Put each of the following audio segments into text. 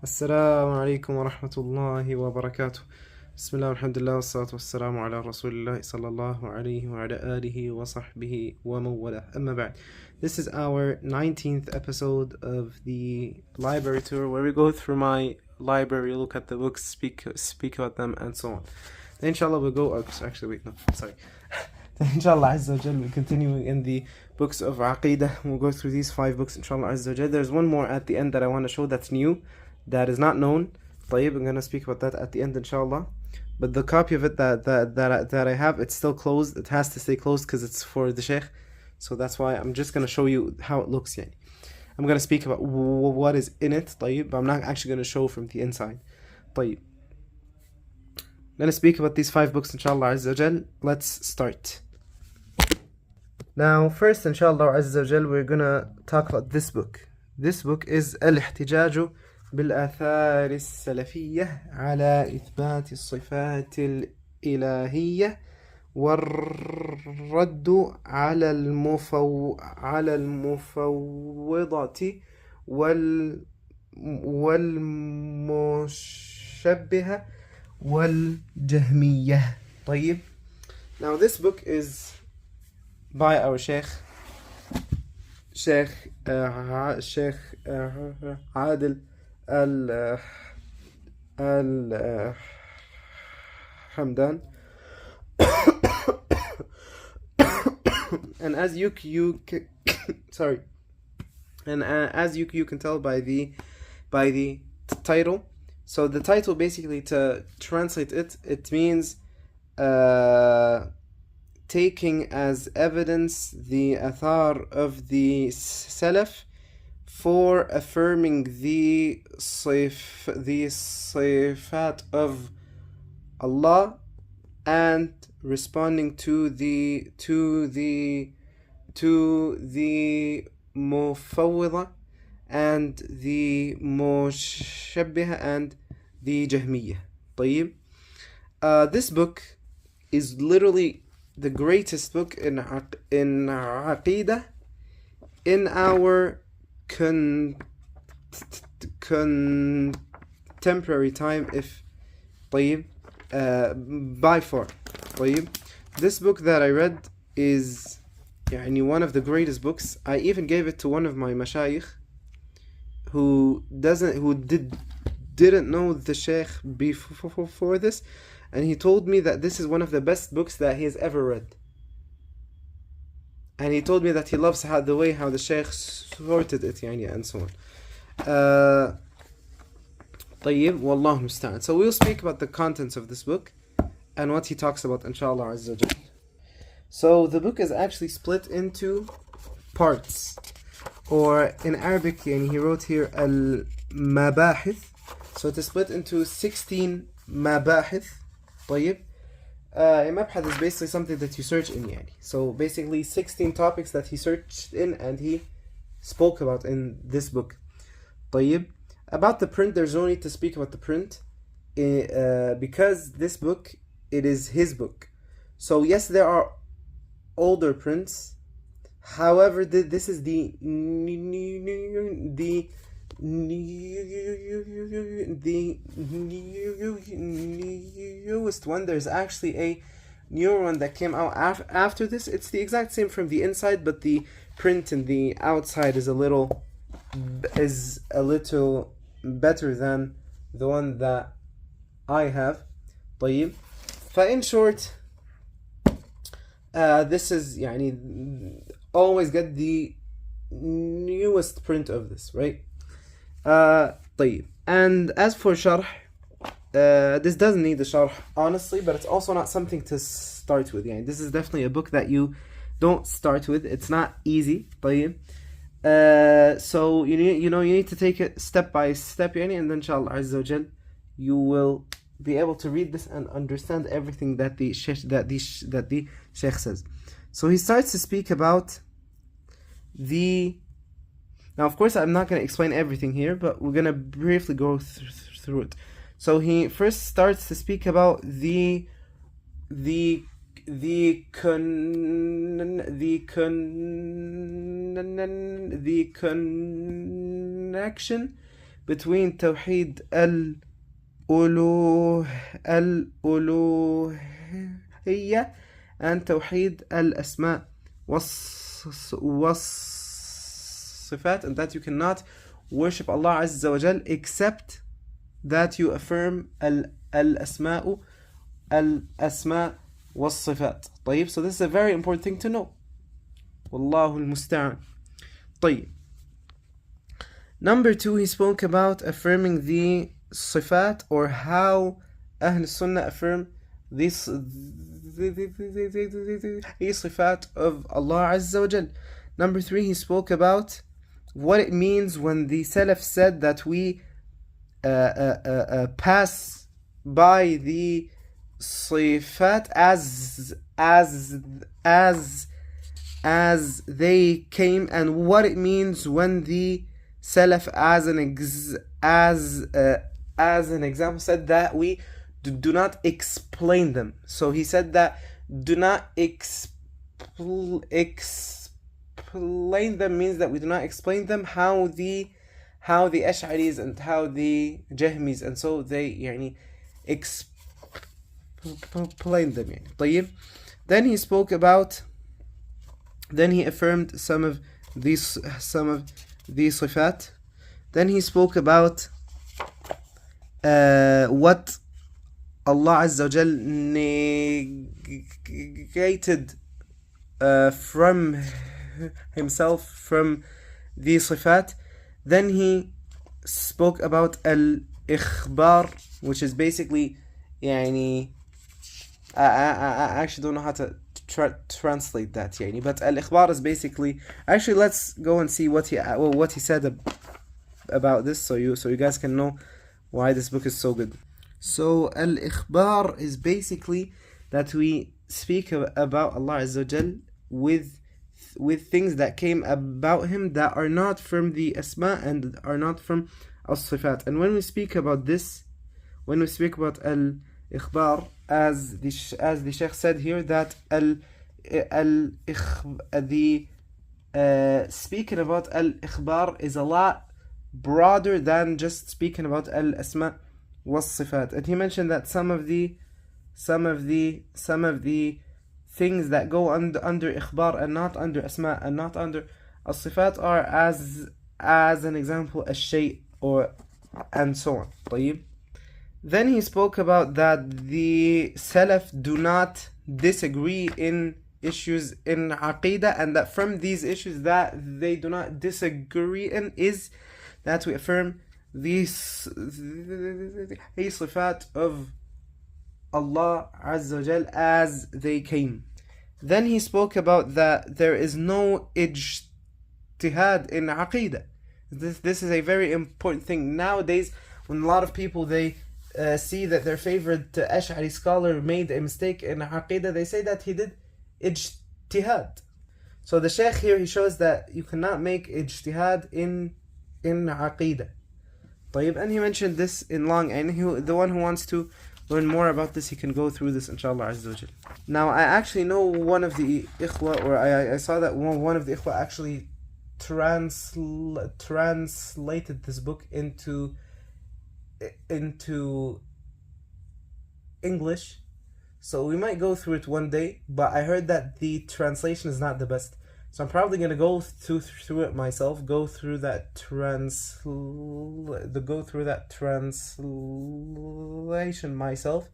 السلام عليكم ورحمة الله وبركاته. بسم الله والحمد لله والصلاة والسلام على رسول الله صلى الله عليه وعلى آله وصحبه ومن والاه. أما بعد. This is our 19th episode of the library tour where we go through my library, look at the books, speak about them, and so on. Then inshallah we'll go, actually wait, no, sorry. Then inshallah Azza wa Jal, we're continuing in the books of Aqīdah. We'll go through these 5 books inshallah Azza wa Jal. There's one more at the end that I want to show that's new, that is not known. طيب, I'm going to speak about that at the end inshallah. But the copy of it that I have, it's still closed. It has to stay closed because it's for the Shaykh. So that's why I'm just going to show you how it looks. يعني. I'm going to speak about what is in it, طيب, but I'm not actually going to show from the inside. طيب. I'm going to speak about these 5 books inshallah Azza wa Jal. Let's start. Now first inshallah Azza wa Jal, we're going to talk about this book. This book is al-Iḥtijāj بالآثار السلفية على إثبات الصفات الإلهية والرد على المفوضة والمشبهة والجهمية. طيب. Now this book is by our Sheikh Adil al-Hamdan. And as you sorry, and as you can tell by the title, so the title basically, to translate it means taking as evidence the athar of the Salaf for affirming the sifat of Allah and responding to the mufawwida and the mushabbiha and the jahmiyyah. طيب. This book is literally the greatest book in Aqīdah in our contemporary time, if طيب, by far. طيب. This book that I read is one of the greatest books. I even gave it to one of my mashayikh who didn't know the Shaykh before this, and he told me that this is one of the best books that he has ever read. And he told me that he loves the way how the Shaykh sorted it, and so on. طيب, والله المستعان. So we'll speak about the contents of this book and what he talks about, inshallah Azza wa Jal. So the book is actually split into parts, or in Arabic, and he wrote here al-Mabahith. So it is split into 16 Mabahith. طيب. A mabhath is basically something that you search in. So basically 16 topics that he searched in and he spoke about in this book. طيب. About the print, there's no need to speak about the print, because this book, it is his book. So yes, there are older prints. However, this is the newest one. There's actually a newer one that came out after this. It's the exact same from the inside, but the print in the outside is a little better than the one that I have. طيب. In short, this is always get the newest print of this, right? طيب. And as for sharh, this doesn't need the sharh, honestly, but it's also not something to start with. This is definitely a book that you don't start with. It's not easy. طيب. So you need to take it step by step, and then inshallah Azza wa Jal, you will be able to read this and understand everything that the Shaykh says. So he starts to speak about now of course I'm not going to explain everything here, but we're going to briefly go through it. So he first starts to speak about the connection between Tawheed al-Uluhiyya and Tawheed al-Asma was-Sifat, and that you cannot worship Allah Azza wa Jal except that you affirm al-Asma was-Sifat. طيب, so this is a very important thing to know. Wallahu al-Musta'an. طيب. Number 2, he spoke about affirming the Sifat, or how Ahl Sunnah affirm these Sifat of Allah Azza wa Jal. Number 3, he spoke about what it means when the Salaf said that we pass by the Sifat as they came, and what it means when the Salaf as an example said that we do not explain them. So he said that do not explain them means that we do not explain them, how the Ash'aris and how the Jahmis, and so they explain them. طيب. Then he spoke about, then he affirmed some of these Sifat. Then he spoke about what Allah Azza wa Jal negated from himself from the Sifat. Then he spoke about al-Ikhbar, which is basically I actually don't know how to translate that, but al-Ikhbar is basically, actually let's go and see what he said about this, so you guys can know why this book is so good. So al-Ikhbar is basically that we speak about Allah Azza wa Jal with things that came about him that are not from the Asma and are not from al-Sifat. And when we speak about this, when we speak about al-Ikhbar, as the Shaykh said here, that speaking about al-Ikhbar is a lot broader than just speaking about al-Asma was-Sifat. And he mentioned that some of the things that go under Ikhbar and not under Asma and not under al-Sifat are as an example al-Shay and so on. طيب. Then he spoke about that the Salaf do not disagree in issues in Aqīdah, and that from these issues that they do not disagree in is that we affirm these Sifat of Allah Azza wa Jal as they came. Then he spoke about that there is no ijtihad in Aqīdah. This is a very important thing. Nowadays, when a lot of people they see that their favorite Ash'ari scholar made a mistake in Aqīdah, they say that he did ijtihad. So the Shaykh here, he shows that you cannot make ijtihad in Aqīdah. طيب. And he mentioned this in long, and the one who wants to learn more about this, he can go through this, inshallah Azza wa Jal. Now, I actually know one of the Ikhwa, or I saw that one of the Ikhwa actually translated this book into English, so we might go through it one day, but I heard that the translation is not the best, so I'm probably going to go through it myself, go through that translation myself,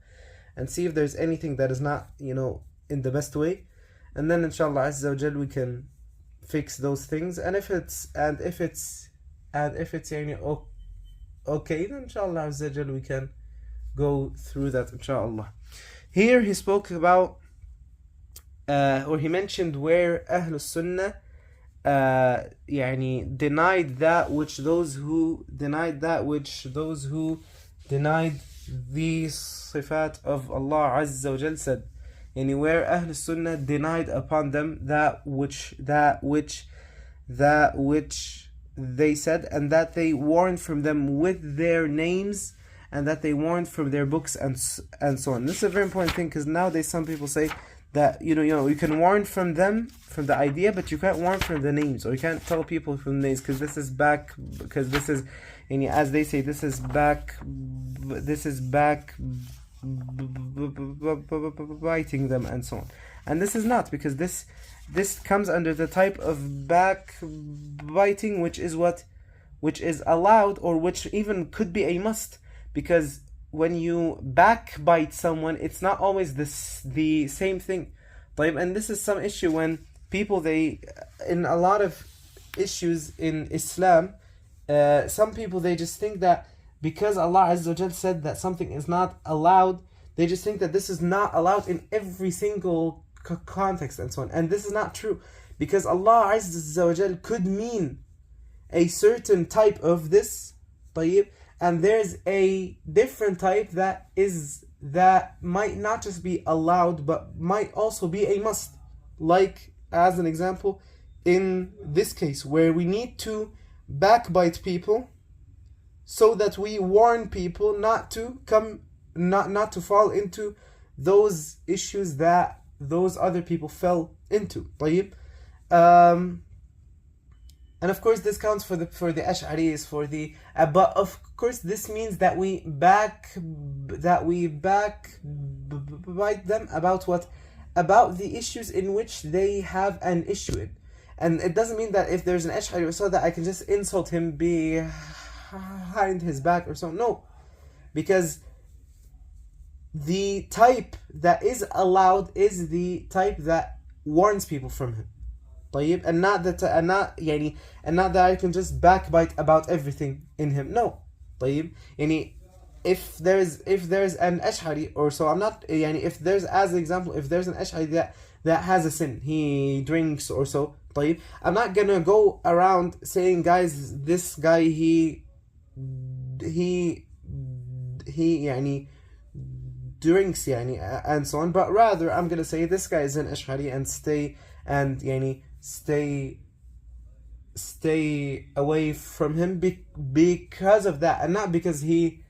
and see if there's anything that is not in the best way, and then inshallah Azza wa Jal we can fix those things, and if it's okay, then inshallah Azza wa Jal we can go through that, inshallah. Here he spoke about or he mentioned where Ahl Sunnah denied that which those who denied the Sifat of Allah Azza wa Jal said, where Ahl Sunnah denied upon them that which they said, and that they warned from them with their names, and that they warned from their books and so on. This is a very important thing, because nowadays some people say that you can warn from them, from the idea, but you can't warn from the names, or you can't tell people from the names, because this is and as they say, this is biting them and so on. And this is not, because this comes under the type of backbiting, which is allowed, or which even could be a must, because when you backbite someone, it's not always the same thing. And this is some issue when people, in a lot of issues in Islam, some people, they just think that because Allah Azza wa Jal said that something is not allowed, they just think that this is not allowed in every single context and so on. And this is not true, because Allah Azza wa Jal could mean a certain type of this, and there's a different type that might not just be allowed, but might also be a must. Like, as an example, in this case, where we need to backbite people so that we warn people not to fall into those issues that those other people fell into. And of course, this counts for the Ash'aris, but of course, this means that we backbite them about what? About the issues in which they have an issue in. And it doesn't mean that if there's an Ash'ari or so that I can just insult him behind his back or so. No, because the type that is allowed is the type that warns people from him. And not that I can just backbite about everything in him. No. If there's an Ash'ari or so, I'm not, if there's, as an example, if there's an Ash'ari that has a sin, he drinks or so, I'm not gonna go around saying, guys, this guy, he drinks, and so on, but rather I'm gonna say this guy is an Ash'ari and stay away from him because of that, and not because he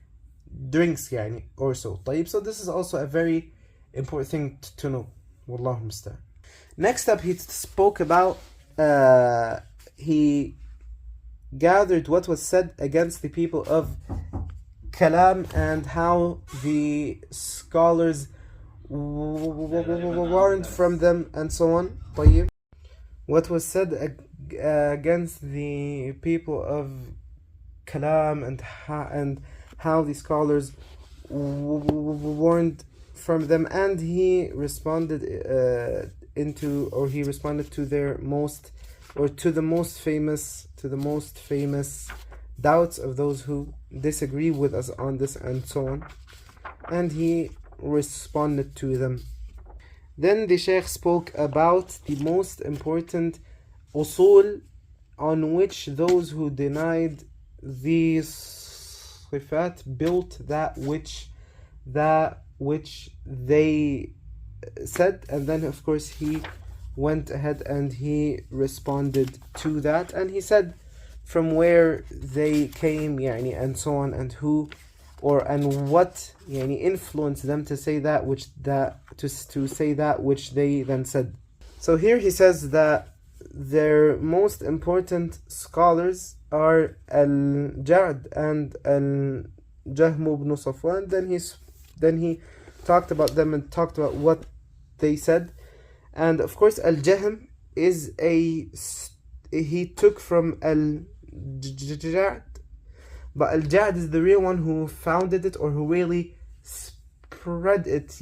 drinks or so. So this is also a very important thing to know. Wallahu musta'an. Next up, he spoke about he gathered what was said against the people of Kalam and how the scholars warned from them and so on. What was said against the people of Kalam and how the scholars warned from them, and he responded to their most, or to the most famous doubts of those who disagree with us on this and so on, and he responded to them. Then the Shaykh spoke about the most important usul on which those who denied these sifat built that which they said, and then of course he went ahead and he responded to that, and he said from where they came, and so on, and who and what influenced them to say that which they then said. So here he says that their most important scholars are al-Ja'd and al-Jahm ibn Safwan. Then he talked about them and talked about what they said. And of course, al-Jahm is he took from al-Ja'd, but al-Ja'd is the real one who founded it, or who really spread it,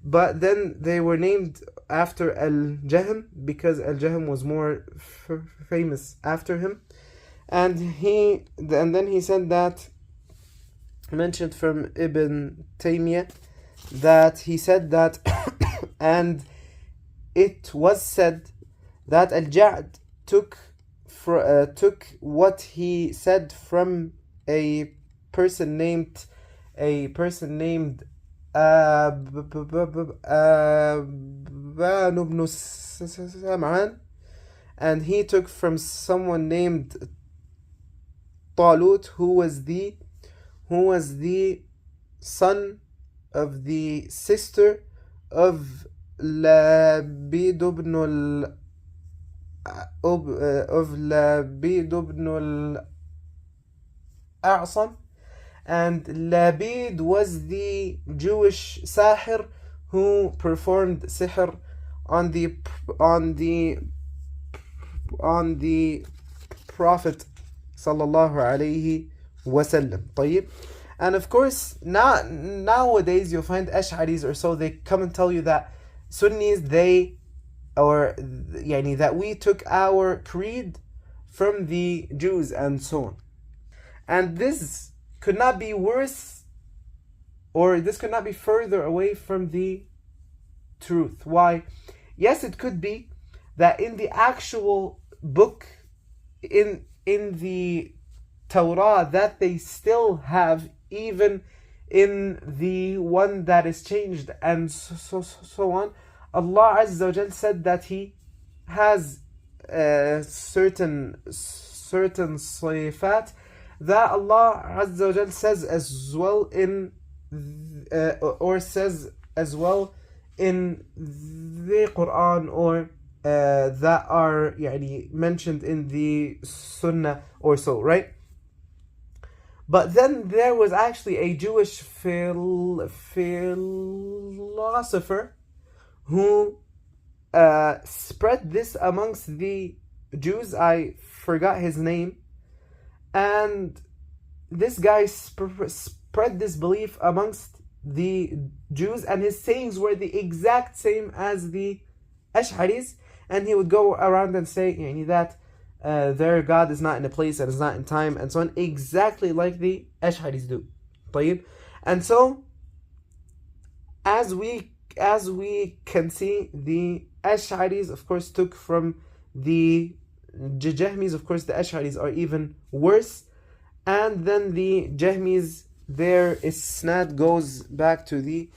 But then they were named after al-Jahm because al-Jahm was more famous after him. And then he said that, mentioned from Ibn Taymiyyah, that he said that and it was said that al-Ja'd took what he said from a person named Aban ibn Sam'an, and he took from someone named Talut, who was the son of the sister of Labid ibn A'sam, and Labid was the Jewish sahir who performed sihr on the Prophet sallallahu alaihi wasallam. طيب. And of course, nowadays you'll find Ash'aris or so, they come and tell you that Sunnis, that we took our creed from the Jews and so on. And this could not be worse, or this could not be further away from the truth. Why? Yes, it could be that in the actual book, in the Torah, that they still have, even in the one that is changed and so on, Allah Azza wa Jal said that He has certain sifat that Allah Azza wa Jal says as well in says as well in the Quran, or that are mentioned in the Sunnah or so, right? But then there was actually a Jewish philosopher who spread this amongst the Jews. I forgot his name. And this guy spread this belief amongst the Jews, and his sayings were the exact same as the Ash'aris. And he would go around and say that their God is not in a place and is not in time and so on, exactly like the Ash'aris do. طيب. And so, as we can see, the Ash'aris, of course, took from the Jahmis. Of course, the Ash'aris are even worse. And then the Jahmis, their isnad goes back to the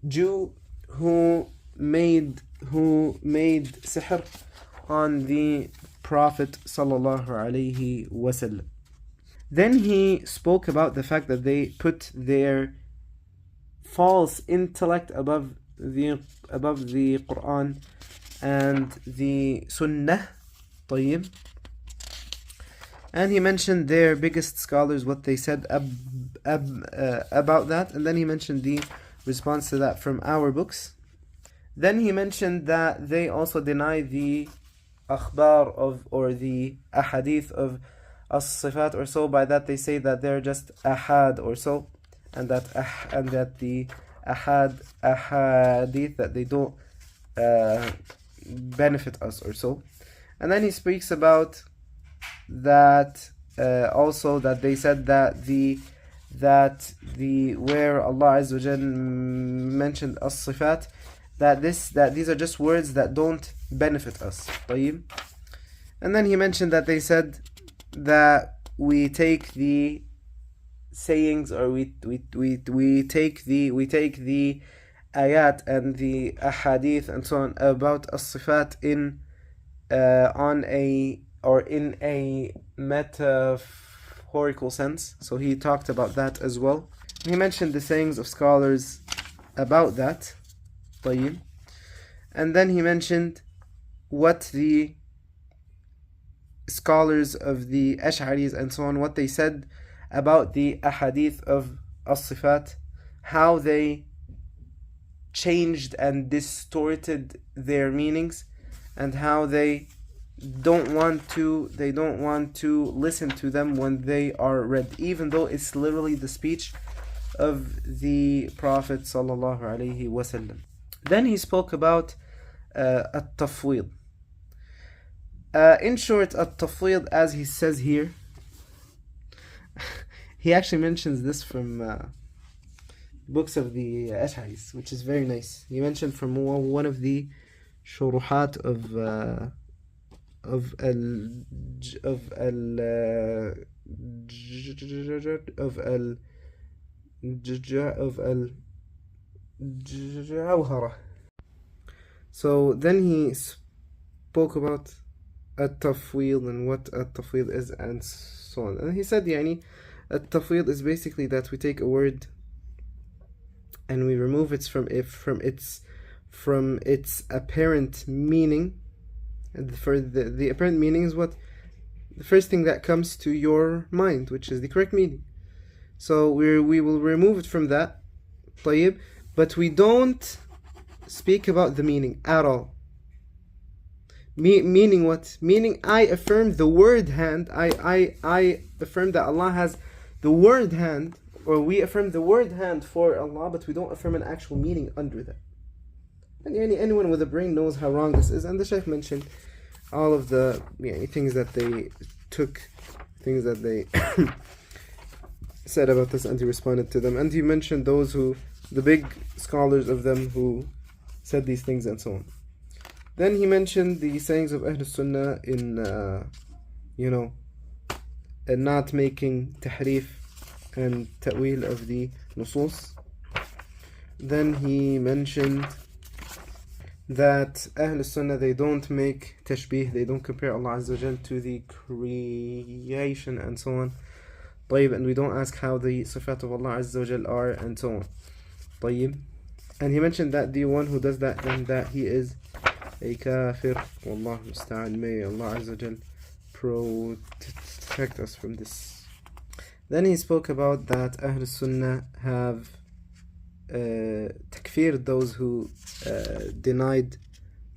Jew who made sihr on the Prophet sallallahu alaihi wasallam. Then he spoke about the fact that they put their false intellect above the Quran and the Sunnah. طيب. And he mentioned their biggest scholars, what they said about that, and then he mentioned the response to that from our books. Then he mentioned that they also deny the akhbar or the ahadith of as-sifat or so. By that they say that they're just ahad or so, and that the ahadith, that they don't benefit us or so. And then he speaks about that also, that they said that the where Allah Azza wa Jal mentioned as-sifat, that these are just words that don't benefit us. طيب. And then he mentioned that they said that we take the sayings, or we take the ayat and the ahadith and so on about as-sifat in a metaphorical sense. So he talked about that as well. He mentioned the sayings of scholars about that. طيب. And then he mentioned what the scholars of the Ash'aris and so on, what they said about the ahadith of as-sifat, how they changed and distorted their meanings, and how they don't want to listen to them when they are read, even though it's literally the speech of the Prophet sallallahu alaihi wasallam. Then he spoke about at-tafwid. In short, at-tafwid, as he says here, he actually mentions this from books of the Ash'aris, which is very nice. He mentioned from one of the shuruhat of al-Jawhara. So then he spoke about at-tafwid and what at-tafwid is and so on. And he said, at-tafwid is basically that we take a word and we remove it from its apparent meaning. And for the apparent meaning is what the first thing that comes to your mind, which is the correct meaning. So we will remove it from that, طيب, but we don't speak about the meaning at all. Meaning what? Meaning I affirm the word hand. I affirm that Allah has the word hand, or we affirm the word hand for Allah, but we don't affirm an actual meaning under that. And anyone with a brain knows how wrong this is. And the Shaykh mentioned all of the things that they took, things that they said about this, and he responded to them. And he mentioned those who, the big scholars of them who said these things and so on. Then he mentioned the sayings of Ahl Sunnah in, not making tahrif and ta'wil of the nusus. Then he mentioned that Ahl Sunnah, they don't make tashbih, they don't compare Allah Azza wa Jal to the creation and so on. طيب, and we don't ask how the sifat of Allah Azza wa Jal are and so on. طيب. And he mentioned that the one who does that, then that he is a kafir. Wallahu musta'an. May Allah Azza wa Jal protect us from this. Then he spoke about that Ahl Sunnah have takfir those who denied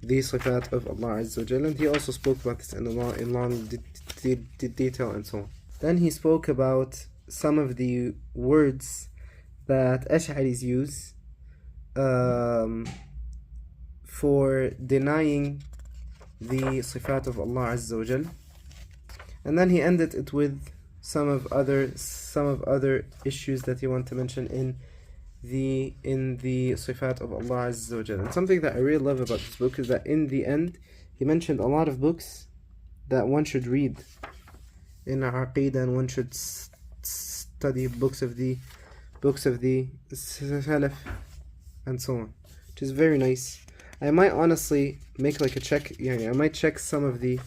the sifat of Allah Azza wa Jal, and he also spoke about this in long detail and so on. Then he spoke about some of the words that Ash'aris use for denying the sifat of Allah Azza wa Jal, and then he ended it with some of other issues that he wanted to mention in the sifat of Allah Azza wa Jal. And something that I really love about this book is that in the end he mentioned a lot of books that one should read in Aqīdah, and one should study books of the Salaf and so on, which is very nice. I might honestly make like a check. I might check some of the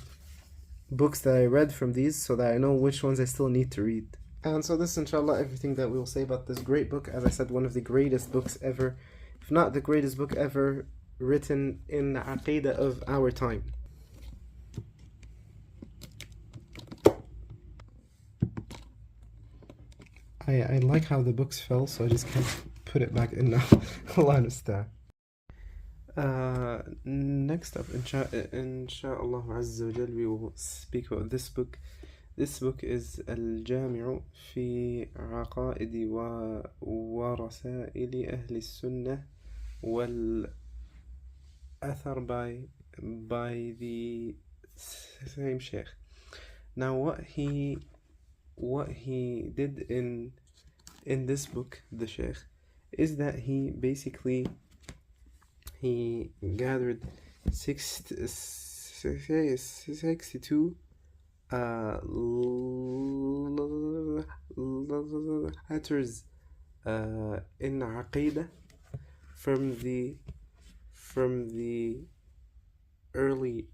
books that I read from these so that I know which ones I still need to read. And so this, inshallah, everything that we will say about this great book. As I said, one of the greatest books ever, if not the greatest book ever written in the Aqīdah of our time. I like how the books fell, so I just can't put it back in now. Allah understand. Next up, inshaAllah Azza wa Jal, we will speak about this book. This book is al-Jāmī fi Aqā'id wa Rasā'il Ahl Sunnah wal Athar by the same Shaykh. Now what he did in this book, the Shaykh, is that he basically gathered 62 letters in Aqīdah from the early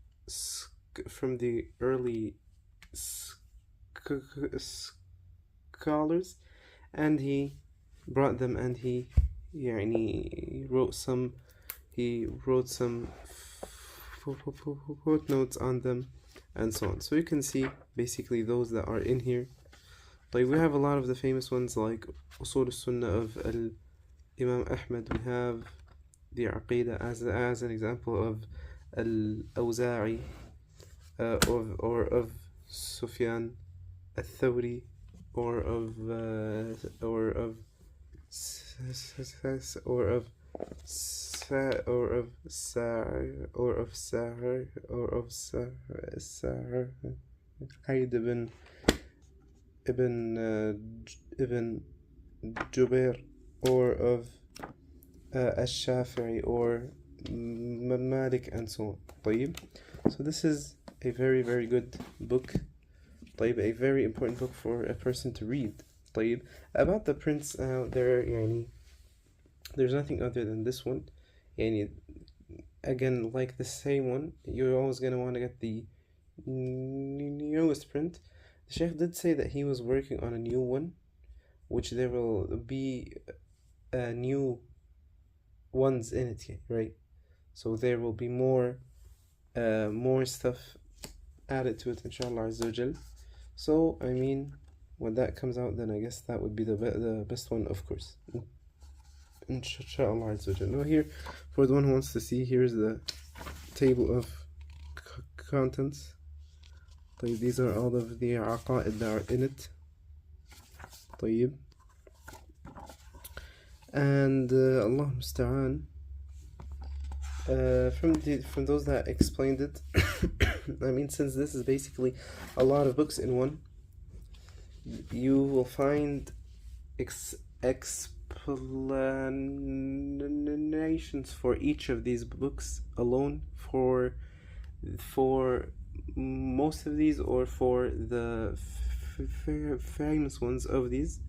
scholars, and he brought them, and he wrote some footnotes on them and so on. So you can see basically those that are in here. Like we have a lot of the famous ones like Usul al-Sunnah of Imam Ahmad. We have the Aqīdah as an example of al-Awzā'i or of Sufyan al-Thawri or of Aid ibn Jubair, or of al-Shafi'i or Malik and so on. طيب. So this is a very, very good book. طيب, a very important book for a person to read. طيب. About the prints, there's nothing other than this one. Again, like the same one, you're always going to want to get the newest print. The Shaykh did say that he was working on a new one, which there will be new ones in it, right? So there will be more stuff add it to it, inshallah Azza wa Jal. So, I mean, when that comes out, then I guess that would be the best one, of course. Inshallah Azza wa Jal. Now here, for the one who wants to see, here's the table of contents. These are all of the aqa'id that are in it. طيب. And Allah musta'an, from those that explained it, I mean, since this is basically a lot of books in one, you will find explanations for each of these books alone, for most of these, or for the famous ones of these.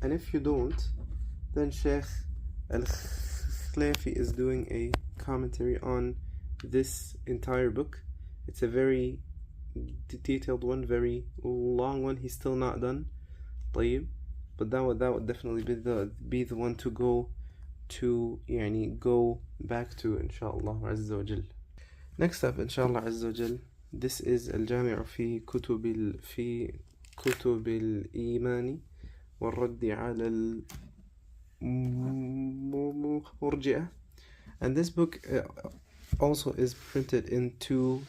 And if you don't, then Sheikh al-Khlafi is doing a commentary on this entire book. It's a very detailed one, very long one. He's still not done. طيب. But that would definitely be the one to go back to, inshallah Azza wa Jal. Next up, inshallah Azza wa Jal, this is al-Jāmī' fi kutub al-Īmān والرد على المرجئة. And this book also is printed in two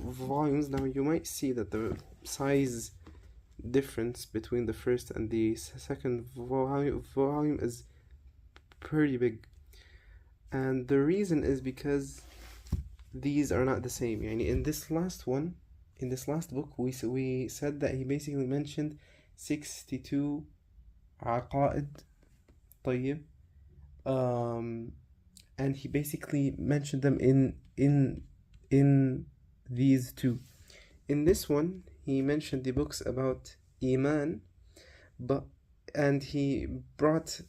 volumes. Now you might see that the size difference between the first and the second volume is pretty big, and the reason is because these are not the same. In this last book, we said that he basically mentioned 62 aqa'id, طيب, and he basically mentioned them in these two. In this one, he mentioned the books about Iman, and he brought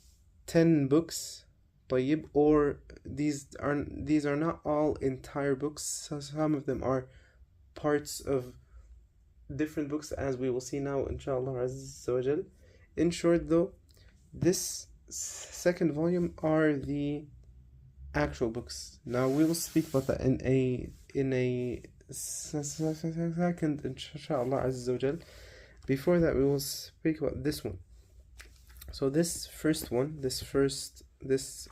10 books, طيب, or these are not all entire books. So some of them are parts of different books, as we will see now, inshallah Azza wa Jal. In short, though, this second volume are the actual books. Now we will speak about that in a second, inshallah Azza wa Jal. Before that, we will speak about this one. So this first volume this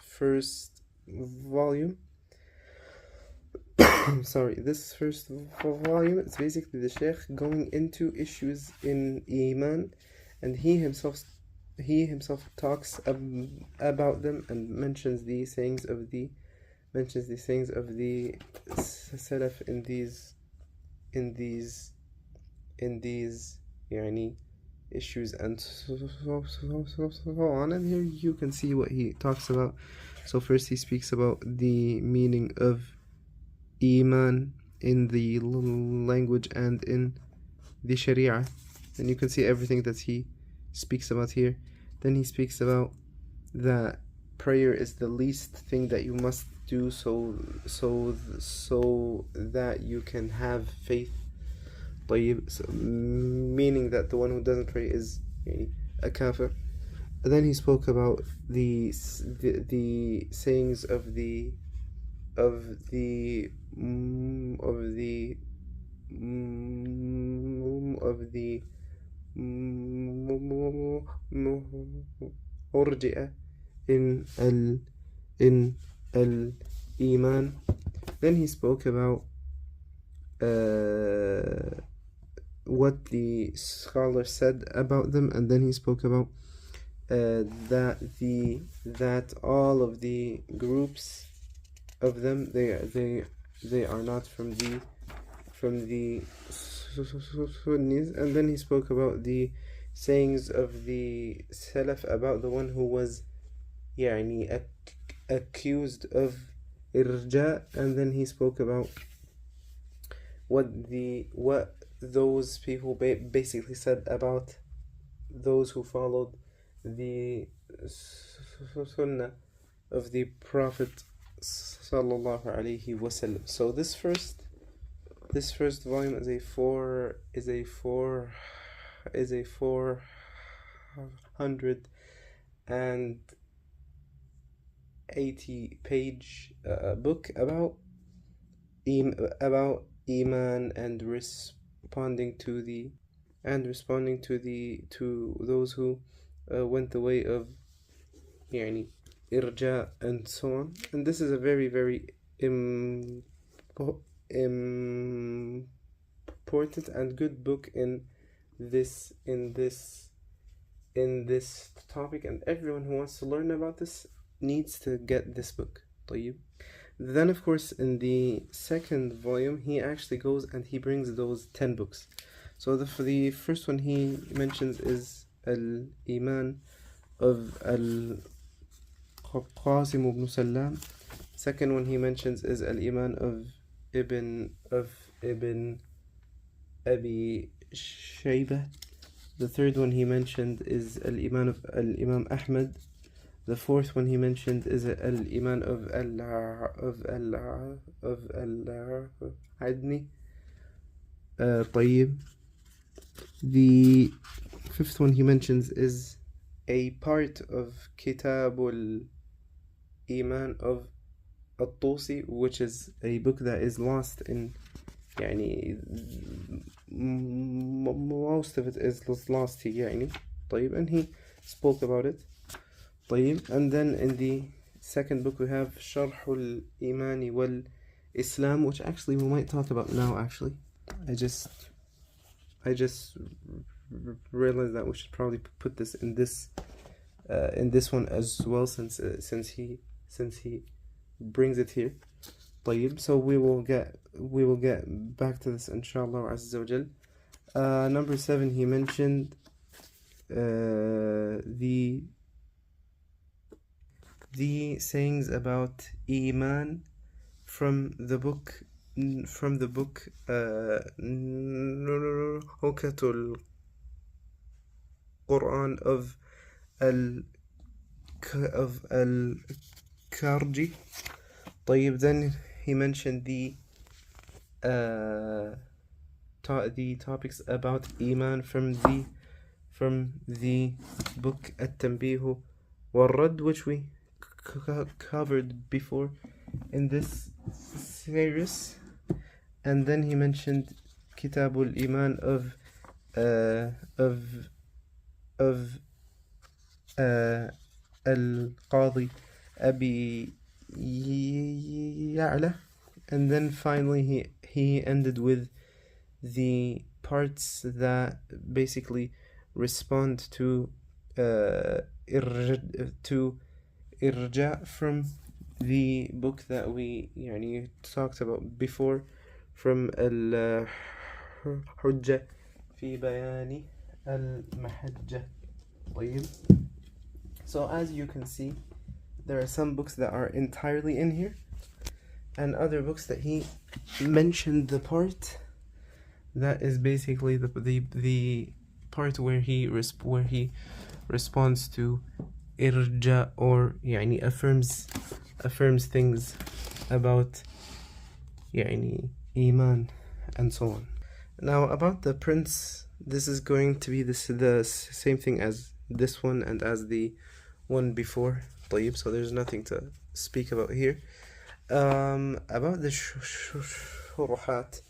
first volume, it's basically the Sheikh going into issues in Iman, and he himself talks about them and mentions the sayings of the Salaf in these issues, and so on. And here you can see what he talks about. So first he speaks about the meaning of Iman in the language and in the Sharia, and you can see everything that he speaks about here. Then he speaks about that prayer is the least thing that you must do, so that you can have faith. So, meaning that the one who doesn't pray is a kafir. And then he spoke about the sayings of the murji'ah in al-Iman. Then he spoke about what the scholars said about them, and then he spoke about that all of the groups of them, they are not from the Sunnis. And then he spoke about the sayings of the Salaf about the one who was accused of irja, and then he spoke about what those people basically said about those who followed the sunnah of the Prophet sallallahu alaihi wasallam. So this first volume is a 480 page book about about iman and responding to those who went the way of يعني irja and so on. And this is a very, very important and good book in this topic, and everyone who wants to learn about this needs to get this book. طيب. Then of course in the second volume he actually goes and he brings those 10 books. So for the first one he mentions is al-Iman of al-Qasim ibn Salam. Second one he mentions is al-Iman of Ibn Abi Shaybah. The third one he mentioned is al-Iman of al-Imam Ahmad. The fourth one he mentioned is al-Iman of al-Adni. طيب. The fifth one he mentions is a part of Kitabul Iman of al-Tusi, which is a book that is lost in يعني most of it is lost here يعني. طيب. And he spoke about it. طيب. And then in the second book we have Sharh al-Imani wal-Islam, which actually we might talk about now. Actually I just realized that we should probably put this in this one as well, since he brings it here. طيب. So we will get back to this inshallah azza wa jal. Number 7 he mentioned the sayings about iman from the book Hukatul Quran of al-Karji. طيب. Then he mentioned the topics about iman from the book At-Tanbih wal-Radd, which we covered before in this series. And then he mentioned Kitabul Iman of al-Qadi Abi Ya'la. And then finally he ended with the parts that basically respond to irja from the book that we talked about before, from al-Hujjah fi bayani al-Mahajjah. So as you can see, there are some books that are entirely in here, and other books that he mentioned the part that is basically the part where he responds to irja, or affirms things about iman and so on. Now about the prince, this is going to be the same thing as this one and as the one before. طيب. So there's nothing to speak about here. About the shuruhat,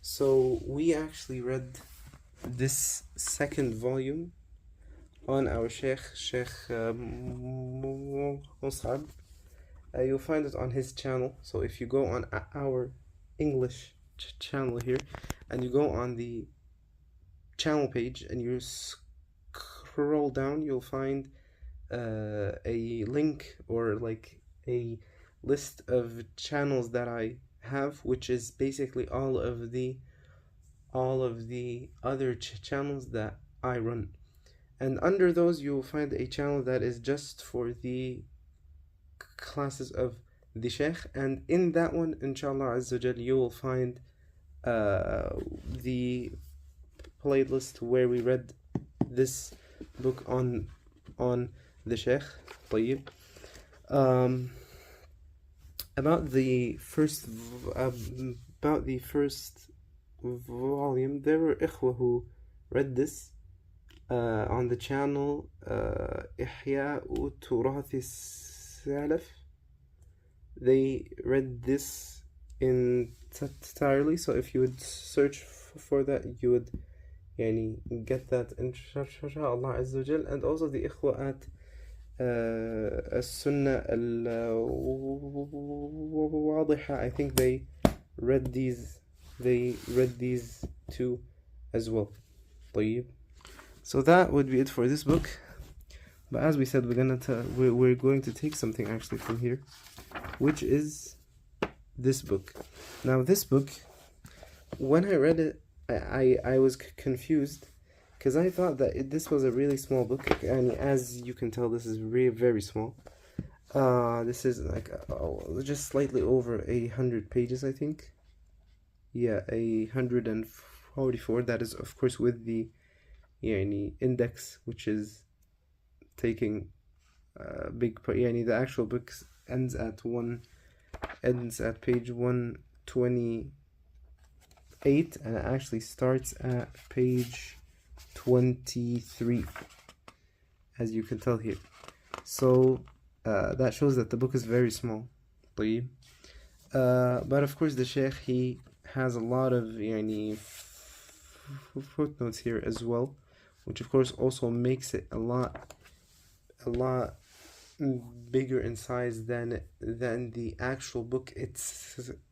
so we actually read this second volume on our Sheikh Mus'ab. You'll find it on his channel. So if you go on our English channel here and you go on the channel page and you scroll down, you'll find a link or like a list of channels that I have, which is basically all of the other channels that I run. And under those you will find a channel that is just for the classes of the Sheikh, and in that one inshallah azza jal you will find the playlist where we read this book on the Sheikh. طيب. About the first volume, there were ikhwa who read this on the channel Ihya'u Turath Salaf. They read this entirely. So if you would search for that, you would get that inshallah Azza wa Jal. And also the ikhwa at As-Sunnah al-Wadiha, I think they read these too as well. طيب. So that would be it for this book. But as we said, we're going to take something actually from here, which is this book. Now this book, when I read it, I was confused, because I thought that this was a really small book, and as you can tell, this is really very small. This is like just slightly over 100 pages, I think. Yeah, 144. That is, of course, with the index, which is taking a big part. The actual book ends at page 128, and it actually starts at page 23, as you can tell here. So that shows that the book is very small. طيب. But of course the Shaykh, he has a lot of footnotes here as well, which of course also makes it a lot bigger in size than the actual book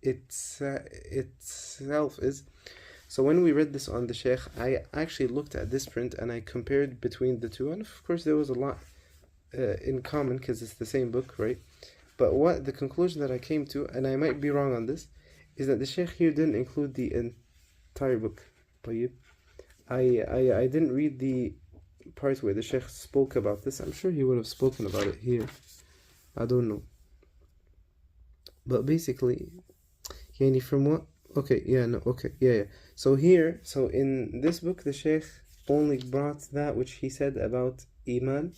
itself is. So when we read this on the Shaykh, I actually looked at this print and I compared between the two, and of course there was a lot in common, because it's the same book, right? But what the conclusion that I came to, and I might be wrong on this, is that the Shaykh here didn't include the entire book. طيب. I didn't read the part where the Shaykh spoke about this. I'm sure he would have spoken about it here. I don't know. But basically, from what? Okay, yeah, no, okay, yeah. So here, in this book, the Shaykh only brought that which he said about Iman.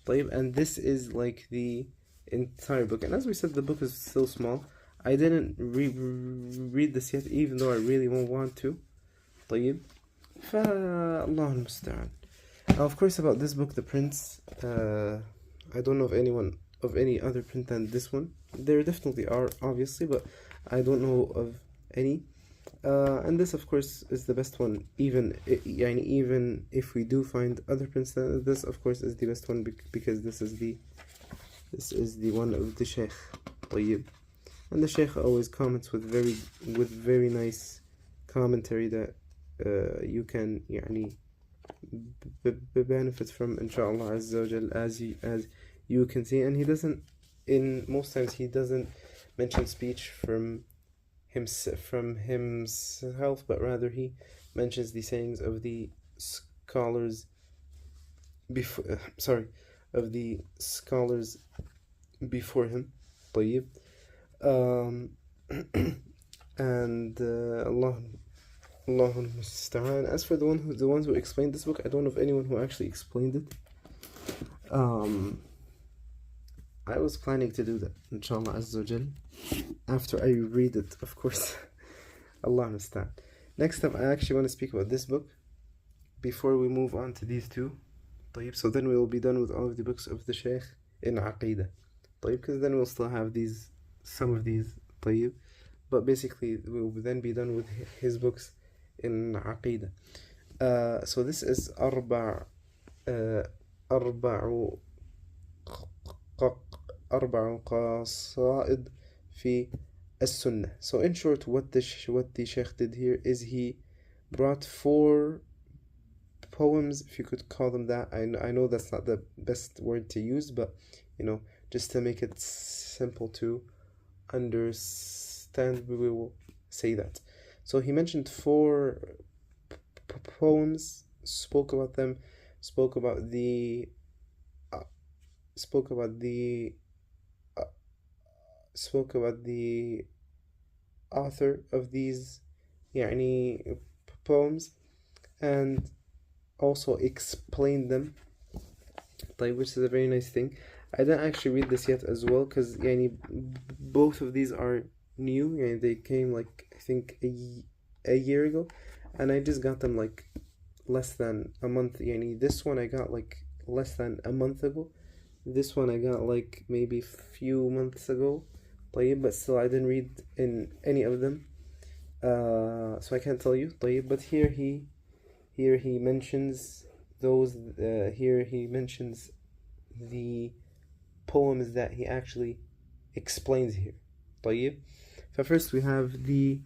طيب, and this is like the entire book. And as we said, the book is still small. I didn't read this yet, even though I really won't want to. طيب. فالله المستعان. Of course, about this book, the prints, I don't know of any other print than this one. There definitely are, obviously, but I don't know of any. And this, of course, is the best one. Even if we do find other prints, this, of course, is the best one, because this is the one of the Shaykh. طيب. And the Shaykh always comments with very nice commentary that you can benefit from, inshallah Azza wa Jal, as you can see. And he doesn't, most times he doesn't mention speech from himself, but rather he mentions the sayings of the scholars before him. طيب. And Allahul Musta'an. As for the ones who explained this book, I don't know of anyone who actually explained it. I was planning to do that, inshallah Azza wa Jal, after I read it, of course. Allah Musta'an. Next up, I actually want to speak about this book before we move on to these two. طيب. So then we will be done with all of the books of the Shaykh in Aqīdah. طيب. Because then we'll still have some of these. طيب. But basically, we will then be done with his books in Aqīdah. So this is أربع قصائد في السنة. So in short, what the Shaykh did here is he brought 4 poems, if you could call them that. I know that's not the best word to use, but just to make it simple to understand, we will say that. So he mentioned 4 poems, spoke about them, spoke about the author of these poems, and also explained them, which is a very nice thing. I didn't actually read this yet as well, because both of these are new. They came I think a year ago, and I just got them less than a month. This one I got less than a month ago. This one I got maybe a few months ago. طيب, but still I didn't read in any of them, so I can't tell you. طيب, but here he mentions those. Here he mentions the poems that he actually explains here. طيب. So first we have the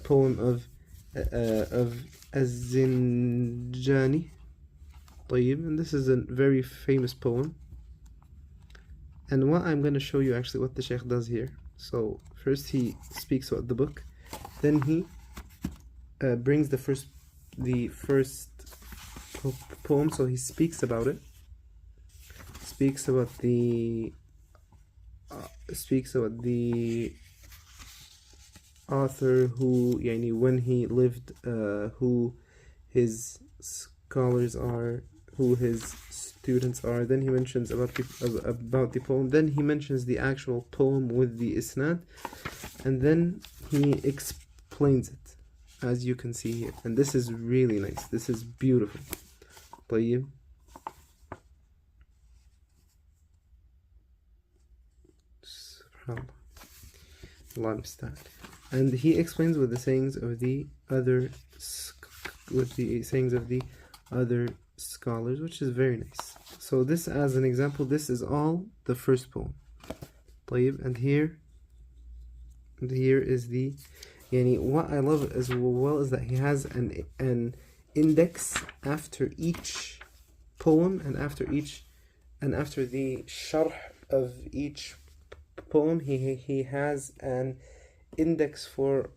poem of Az-Zinjani. طيب, and this is a very famous poem. And what I'm going to show you actually what the Shaykh does here. So first he speaks about the book, then he brings the first poem. So he speaks about it, speaks about the author, who yani when he lived, who his scholars are, who his students are. Then he mentions about the poem, then he mentions the actual poem with the isnad, and then he explains it, as you can see here. And this is really nice, this is beautiful. طيب. Subhanallah, Allah understand. And he explains with the sayings of the other scholars, which is very nice. So this, as an example, this is all the first poem. طيب, and here is the yani, what I love as well is that he has an index after each poem, and after the sharh of each poem, he has an index for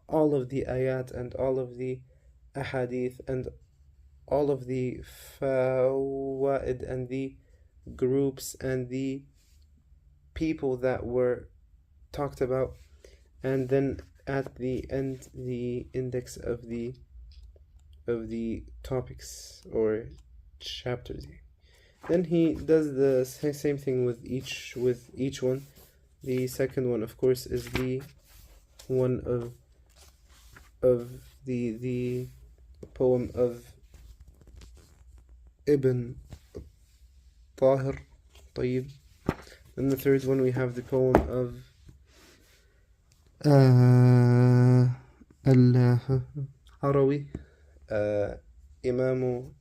all of the ayat and all of the ahadith and all of the fawaid and the groups and the people that were talked about, and then at the end the index of the topics or chapters. Then he does the same thing with each one. The second one, of course, is the one of the poem of Ibn Tahir. طيب. Then the third one we have the poem of al-Harawi, Imam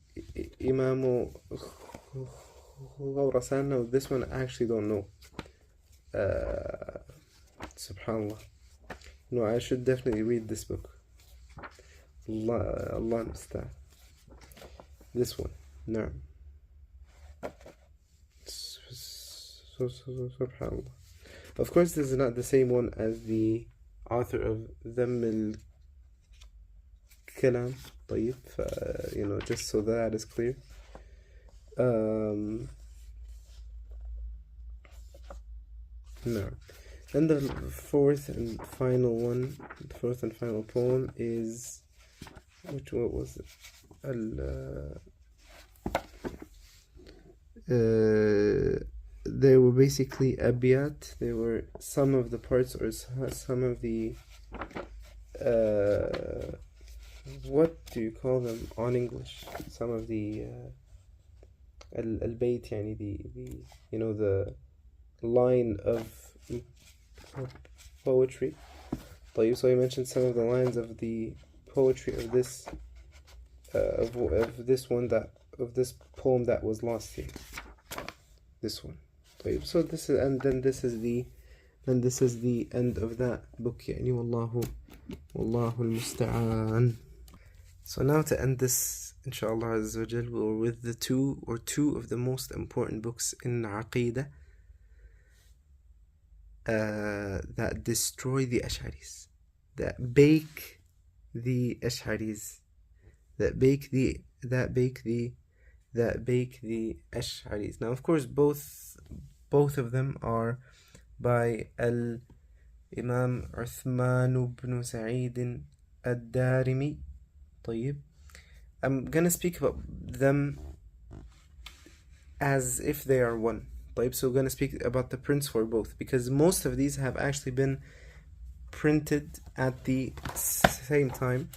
Khurasan. Now this one I actually don't know. Subhanallah. No, I should definitely read this book. Allah understand. This one. No. Subhanallah. Of course, this is not the same one as the author of Dhamm al-Kalam. طيب, just so that is clear. No. And the fourth and final poem is, what was it? They were basically abiyat. They were some of the parts, or some of the what do you call them on English? Some of the al-bayt, yani the line of poetry. So he mentioned some of the lines of the poetry of this of this poem that was lost here. This one. So this is, and then this is the end of that book. Yani wallahu al-musta'an. So now to end this, inshallah azza wa jal, we're with the two of the most important books in Aqīdah that destroy the Ash'aris, that bake the Ash'aris, that bake the Ash'aris. Now, of course, both of them are by Imam Uthman ibn Sa'id ad-Darimi. طيب. I'm gonna speak about them as if they are one. طيب. So we're gonna speak about the prints for both, because most of these have actually been printed at the same time.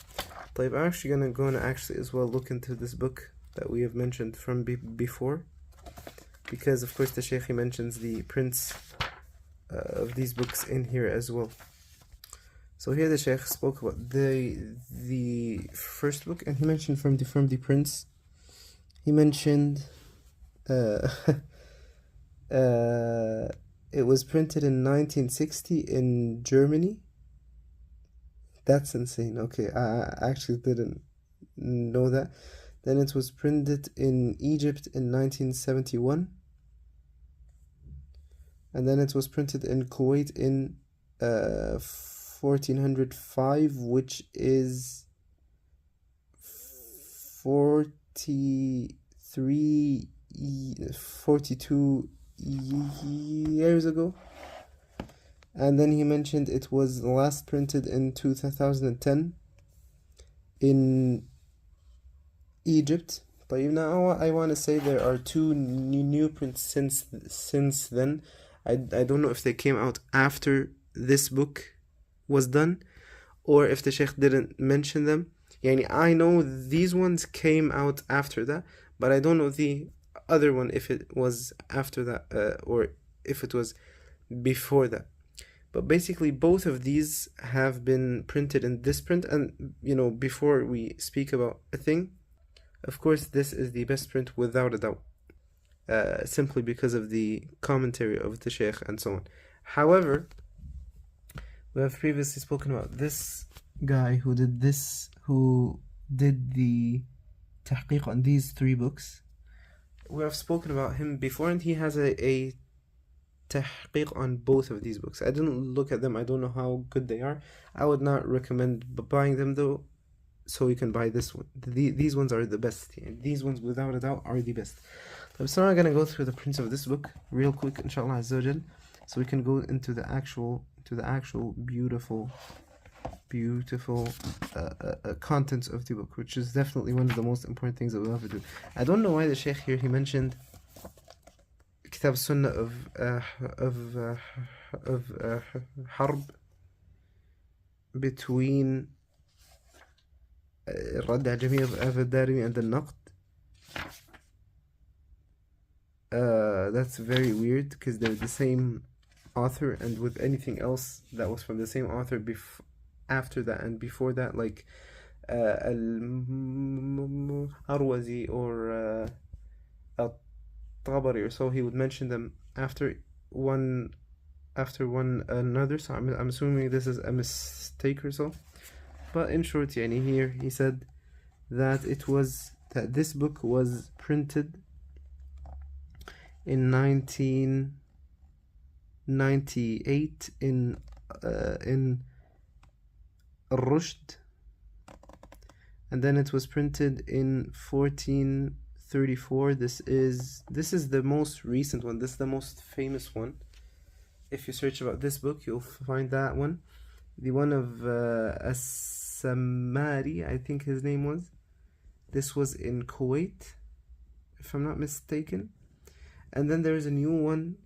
طيب. I'm actually gonna go and actually as well look into this book that we have mentioned from before, because of course the Shaykh mentions the prints of these books in here as well. So here the Shaykh spoke about the first book, and he mentioned from the Prince. He mentioned it was printed in 1960 in Germany. That's insane. Okay, I actually didn't know that. Then it was printed in Egypt in 1971. And then it was printed in Kuwait in 1405, which is 42 years ago. And then he mentioned it was last printed in 2010 in Egypt. But now I want to say there are two new prints since then. I don't know if they came out after this book was done, or if the Sheikh didn't mention them. I know these ones came out after that, but I don't know the other one, if it was after that or if it was before that. But basically both of these have been printed in this print. And before we speak about a thing, of course this is the best print without a doubt, simply because of the commentary of the Shaykh and so on. However, we have previously spoken about this guy who did the tahqiq on these three books. We have spoken about him before, and he has a tahqiq on both of these books. I didn't look at them. I don't know how good they are. I would not recommend buying them though, so you can buy this one. These ones are the best. These ones without a doubt are the best. So I'm gonna go through the prints of this book real quick, inshallah azza wa jal, so we can go into the actual beautiful contents of the book, which is definitely one of the most important things that we'll ever do. I don't know why the Shaykh here, he mentioned Kitab Sunnah of Harb between Radd al-Jāmī of al-Darimi and al-Naqd. That's very weird, because they're the same author, and with anything else that was from the same author after that and before that, like al-Arwazi or al-Tabari or so, he would mention them after one another. So I'm assuming this is a mistake or so. But in short, here he said that this book was printed in 1998 in Rushd, and then it was printed in 1434. This is the most recent one. This is the most famous one. If you search about this book, you'll find that one. The one of As-Sammari, I think his name was. This was in Kuwait, if I'm not mistaken. And then there is a new one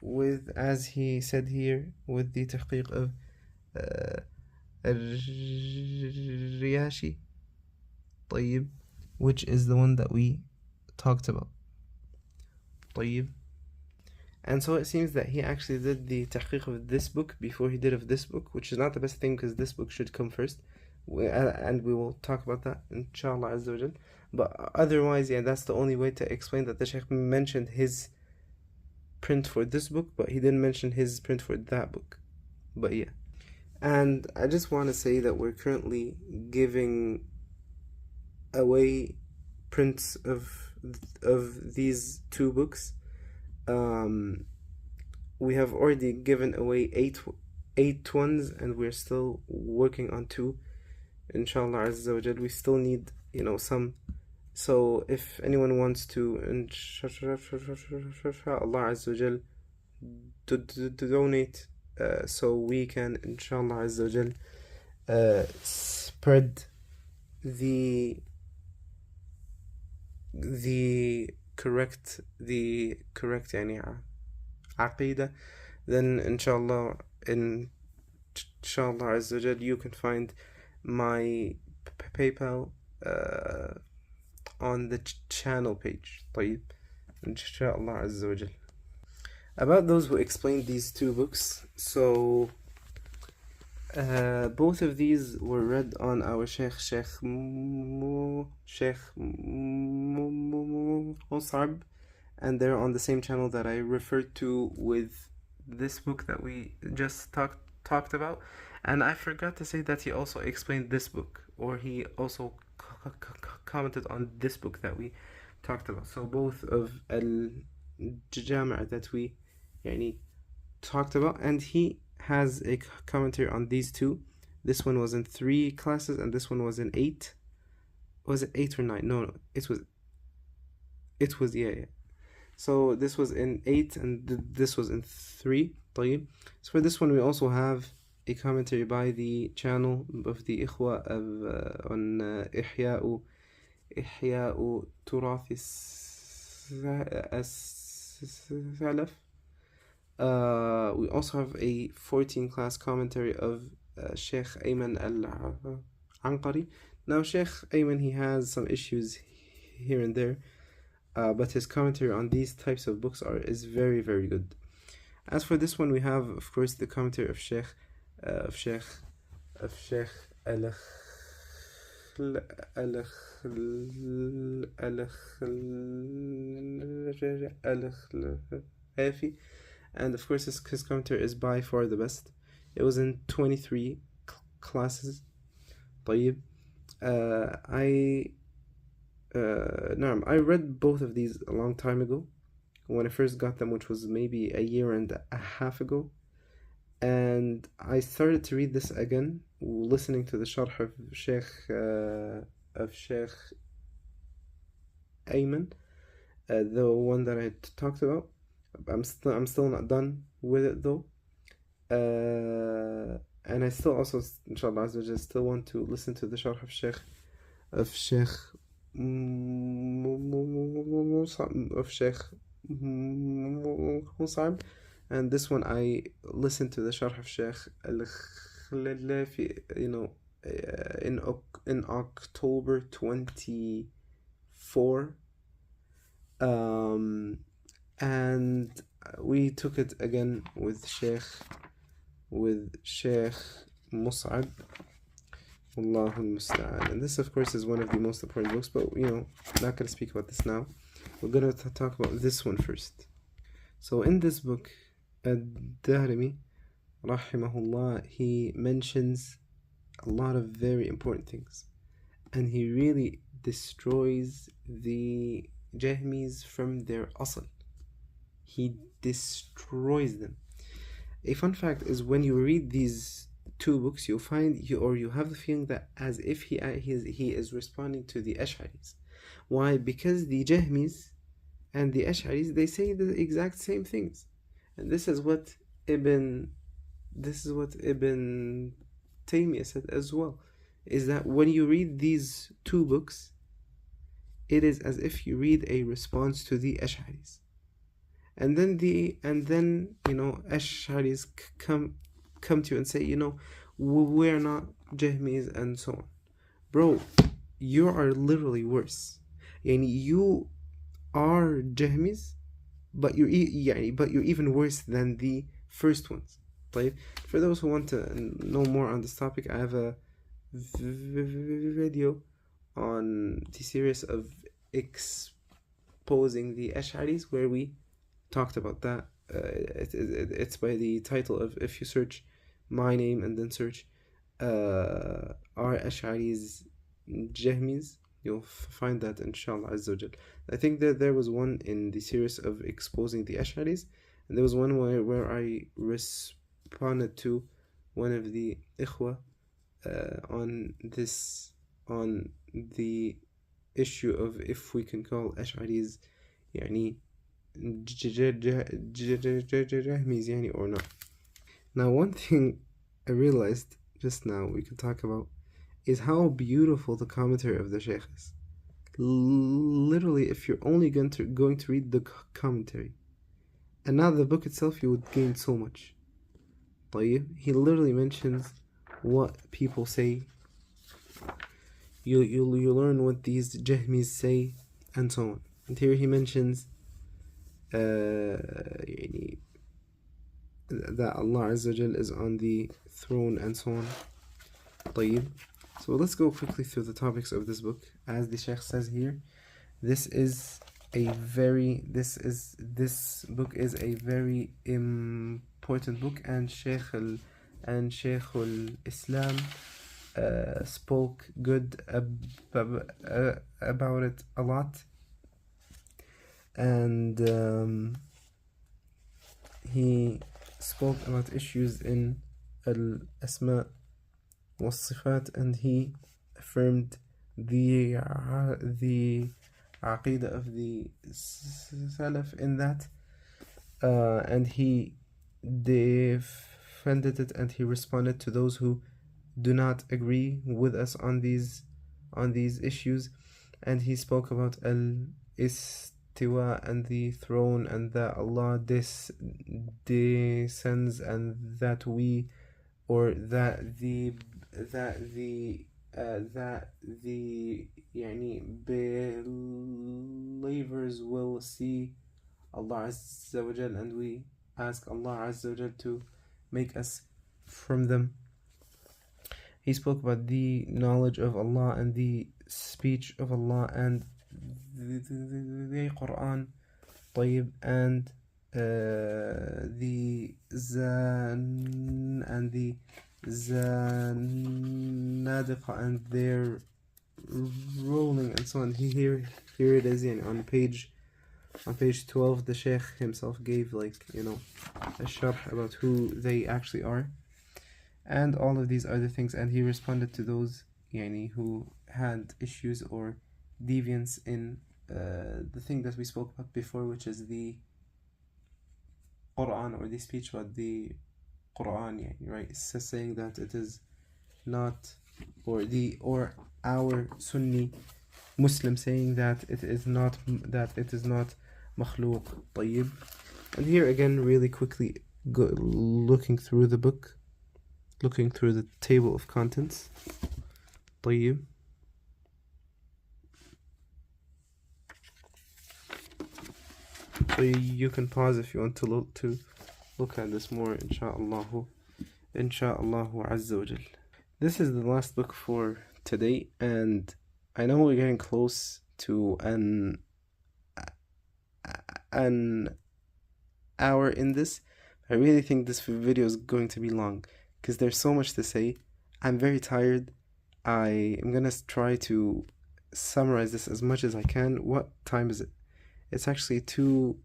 with, as he said here, with the tahqiq of Riyashi, طيب, which is the one that we talked about. طيب. And so it seems that he actually did the tahqiq of this book before he did of this book, which is not the best thing, because this book should come first, and we will talk about that inshallah azza wa jal. But otherwise, that's the only way to explain that the Shaykh mentioned his print for this book, but he didn't mention his print for that book. But and I just want to say that we're currently giving away prints of these two books. We have already given away eight ones, and we're still working on 2, inshallah azza wa jal. We still need some. So if anyone wants to, inshallah azza wa jal, to donate, so we can, inshallah azza wa jal, spread the correct Aqīdah, then inshallah azza wa jal, you can find my PayPal on the channel page. طيب, inshallah azza wa jal. About those who explained these two books, so both of these were read on our Sheikh Mus'ab, and they're on the same channel that I referred to with this book that we just talked about. And I forgot to say that he also explained this book, or he also commented on this book that we talked about. So both of al-Jāmī that we talked about, and he has a commentary on these two. This one was in 3 classes and this one was in 8. Was it 8 or 9? No, it was yeah. So this was in 8 and this was in 3. طيب. So for this one we also have a commentary by the channel of the Ikhwa of on إحياء تراث السلف. We also have a 14 class commentary of Sheikh Ayman al-Anqari. Now Sheikh Ayman, he has some issues here and there, but his commentary on these types of books is very, very good. As for this one, we have, of course, the commentary of Sheikh al-Hafi, and of course his commentary is by far the best. It was in 23 classes. طيب. I read both of these a long time ago when I first got them, which was maybe a year and a half ago, and I started to read this again listening to the sharh of Sheikh Ayman, the one that I talked about. I'm still not done with it though, and I still also, inshallah azza wa jalla, still want to listen to the sharh of Sheikh Mus'ab, and this one I listened to the sharh of Sheikh al-Khalafi, in October 24, and we took it again with Sheikh Mus'ab. Allahu al-Musta'an. And this, of course, is one of the most important books, but not going to speak about this now. We're going to talk about this one first. So in this book, Ad-Darimi, rahimahullah, he mentions a lot of very important things, and he really destroys the Jahmis from their asl. He destroys them. A fun fact is, when you read these 2 books, you'll find you have the feeling that as if he is responding to the Ash'aris. Why? Because the Jahmis and the Ash'aris, they say the exact same things, and this is what Ibn Taymiyyah said as well, is that when you read these 2 books, it is as if you read a response to the Ash'aris, and then Ash'aris come to you and say, we're not Jahmis and so on. Bro, you are literally worse. You are Jahmis, but you're even worse than the first ones. For those who want to know more on this topic, I have a video on the series of exposing the Ash'aris where we talked about that. It's by the title of, if you search my name and then search are Ash'aris Jahmis, you'll find that, inshallah azza wa jal. I think that there was one in the series of exposing the Ash'aris, and there was one where I responded to one of the ikhwa on the issue of if we can call Ash'aris Jahmis or not. Now, one thing I realized just now we can talk about is how beautiful the commentary of the Shaykh is. Literally, if you're only going to read the commentary and not the book itself, you would gain so much. He literally mentions what people say. You learn what these Jahmis say, and so on. And here he mentions that Allah Azza wa Jal is on the throne and so on. طيب. So let's go quickly through the topics of this book. As the Shaykh says here, this book is a very important book, and Shaykh al-Islam spoke good about it a lot, and he spoke about issues in al-Asma was-Sifat, and he affirmed the Aqīdah of the Salaf in that, and he defended it, and he responded to those who do not agree with us on these issues. And he spoke about al-Istiwa and the throne, and that Allah descends, and that we, or that the believers will see Allah Azza wa Jal, and we ask Allah Azza wa Jal to make us from them. He spoke about the knowledge of Allah and the speech of Allah and the Quran, طيب, and the Zanadiqa and their ruling and so on. Here it is, on page 12. The Shaykh himself gave a sharh about who they actually are, and all of these other things, and he responded to those who had issues or deviance in the thing that we spoke about before, which is the Quran, or the speech about the Quran, right? It's saying that it is not, or our Sunni Muslim saying that it is not makhluq. طيب. And here again, really quickly, looking through the book, looking through the table of contents. طيب. So you can pause if you want to look at this more, insha'Allah Azza wa Jal. This is the last book for today, and I know we're getting close to an hour in this. I really think this video is going to be long, because there's so much to say. I'm very tired. I am gonna try to summarize this as much as I can. What time is it? It's actually 2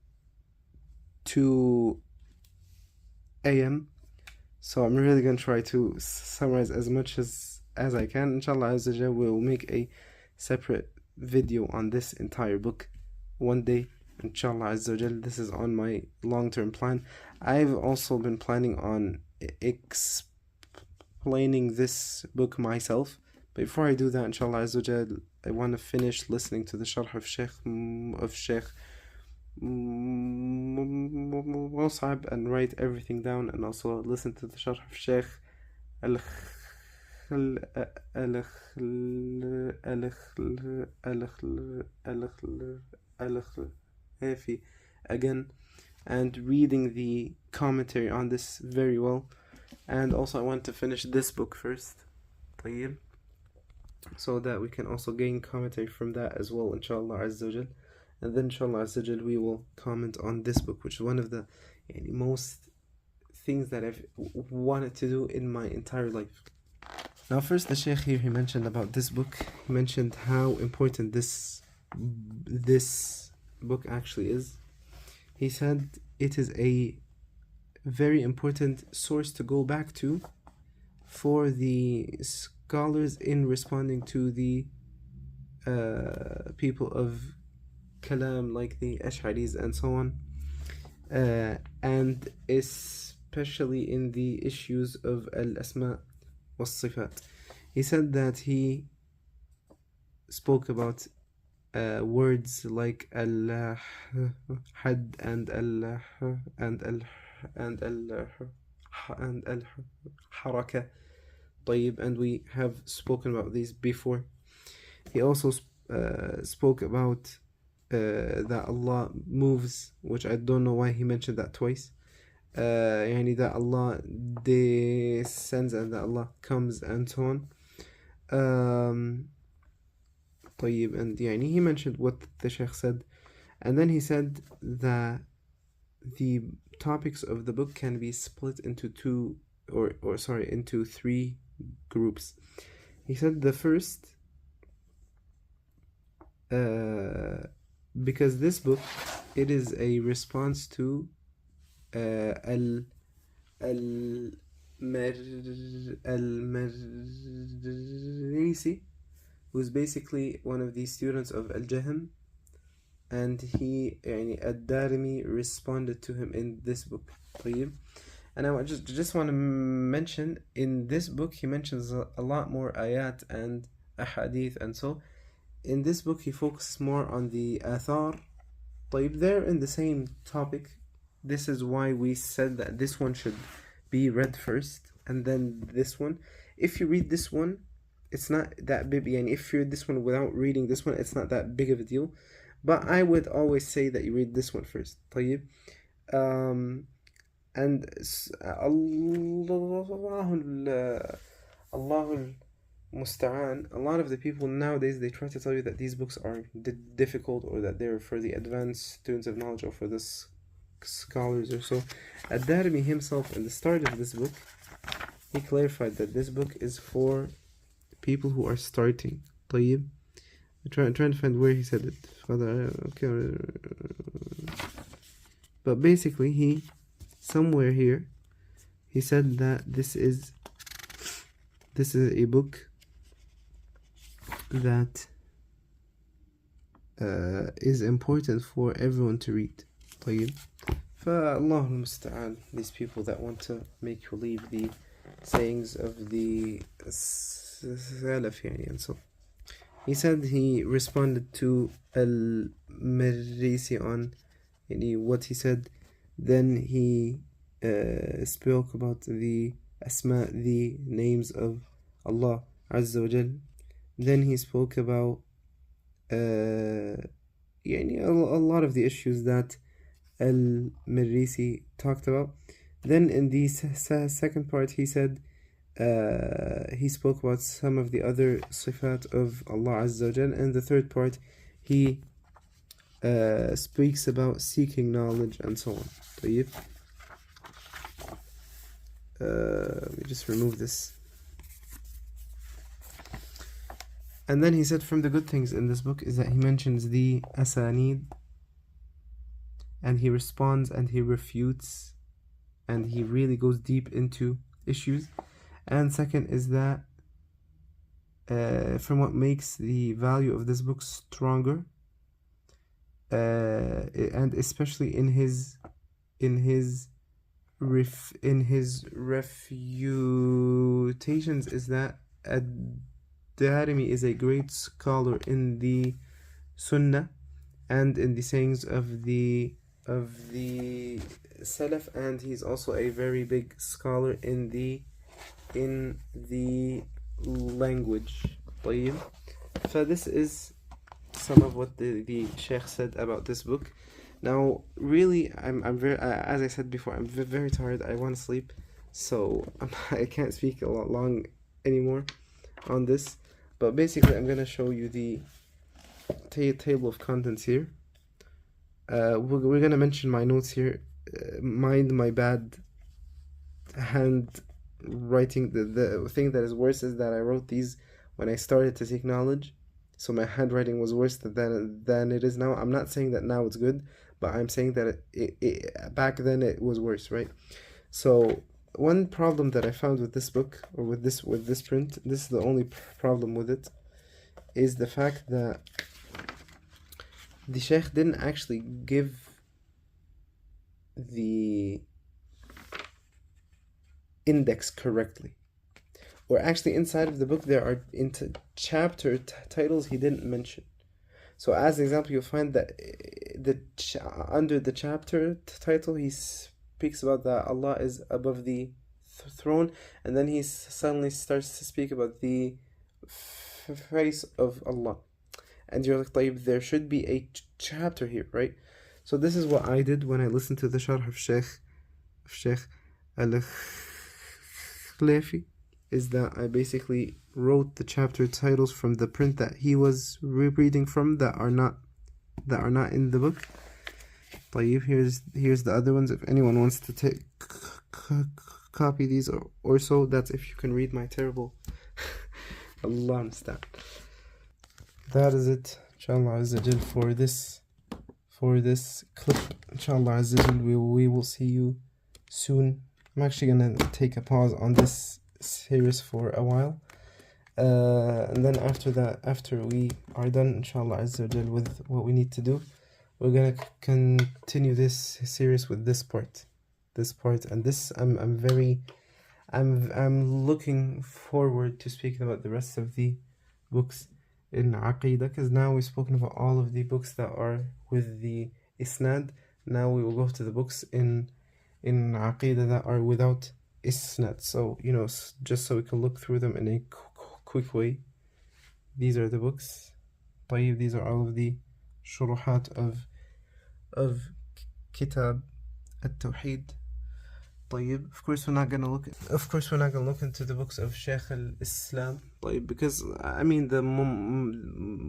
a.m. So I'm really gonna try to summarize as much as I can. Inshallah Azza wa Jal, we'll make a separate video on this entire book one day, inshallah Azza wa Jal. This is on my long-term plan. I've also been planning on explaining this book myself, but before I do that, inshallah Azza wa Jal, I want to finish listening to the sharh of Sheikh Mus'ab and write everything down, and also listen to the sharh of Sheikh again, and reading the commentary on this very well. And also I want to finish this book first, طيب, so that we can also gain commentary from that as well, inshallah Azza wa Jal. And then inshallah Azza wa Jal, we will comment on this book, which is one of the most things that I've wanted to do in my entire life. Now first, the Shaykh here, he mentioned about this book. He mentioned how important this book actually is. He said it is a very important source to go back to for the scholars in responding to the people of Kalam, like the Ash'aris and so on, and especially in the issues of al-Asma was-Sifat. He said that he spoke about words like al-Had and al-Haraka, طيب, and we have spoken about these before. He also spoke about that Allah moves, which I don't know why he mentioned that twice, يعني that Allah descends and that Allah comes and so on. طيب, and يعني he mentioned what the Shaykh said, and then he said that the topics of the book can be split into into three groups. He said the first, because this book, it is a response to al-Marisi, who's basically one of the students of al-Jahm, and he, ad-Darimi, responded to him in this book. طيب. And I just want to mention, in this book he mentions a lot more ayat and ahadith, and so in this book he focuses more on the athar. طيب, they're in the same topic. This is why we said that this one should be read first and then this one. If you read this one, it's not that big, and if you read this one without reading this one, it's not that big of a deal. But I would always say that you read this one first. طيب. And Allahul Musta'an, a lot of the people nowadays, they try to tell you that these books are difficult, or that they're for the advanced students of knowledge, or for the scholars or so. Ad-Darimi himself, in the start of this book, he clarified that this book is for people who are starting. طيب. I'm trying to find where he said it. Okay. But basically, he, somewhere here, he said that this is a book that is important for everyone to read. طيب. فالله المستعان, these people that want to make you believe the sayings of the Salaf, and so. He said he responded to al-Marisi on what he said. Then he spoke about the asma, the names of Allah Azza wa Jal. Then he spoke about a lot of the issues that al-Marisi talked about. Then in the second part he said he spoke about some of the other sifat of Allah Azza wa Jal, and the third part he speaks about seeking knowledge and so on. طيب. Let me just remove this. And then he said from the good things in this book is that he mentions the asanid, and he responds and he refutes, and he really goes deep into issues. And second is that from what makes the value of this book stronger, and especially in his refutations, is that Ad-Darimi is a great scholar in the Sunnah and in the sayings of the Salaf, and he's also a very big scholar in the language. طيب. So this is some of what the Sheikh said about this book. Now, really, I'm very, as I said before, I'm very tired. I want to sleep, so I can't speak a lot long anymore on this. But basically, I'm gonna show you the table of contents here. We're gonna mention my notes here. Mind my bad handwriting. The thing that is worse is that I wrote these when I started to seek knowledge, so my handwriting was worse than it is now. I'm not saying that now it's good, but I'm saying that it back then it was worse, right? So one problem that I found with this book, or with this print, this is the only problem with it, is the fact that the Sheikh didn't actually give the index correctly. Or actually, inside of the book there are chapter titles he didn't mention. So as an example, you'll find that under the chapter title he speaks about that Allah is above the throne, and then he suddenly starts to speak about the face of Allah, and you're like, طيب, there should be a chapter here, right? So this is what I did when I listened to the Sharh of Sheikh Sheikh al-Khalafi is that I basically wrote the chapter titles from the print that he was reading from that are not in the book. طيب, here's the other ones. If anyone wants to take copy these or so, that's if you can read my terrible Allah understand. That is it, inshallah azza jal, for this clip. Inshallah azza jal, we will see you soon. I'm actually gonna take a pause on this series for a while, and then after we are done, inshallah azza jal, with what we need to do, we're gonna continue this series with this part, and this I'm looking forward to speaking about the rest of the books in Aqīdah, because now we've spoken about all of the books that are with the Isnad. Now we will go to the books in Aqīdah that are without Isnad. So, just so we can look through them in a quick way. These are the books. طيب, these are all of the shuruhat of Kitab at-Tawheed. طيب, of course we're not gonna look into the books of Shaykh al-Islam, طيب, because I mean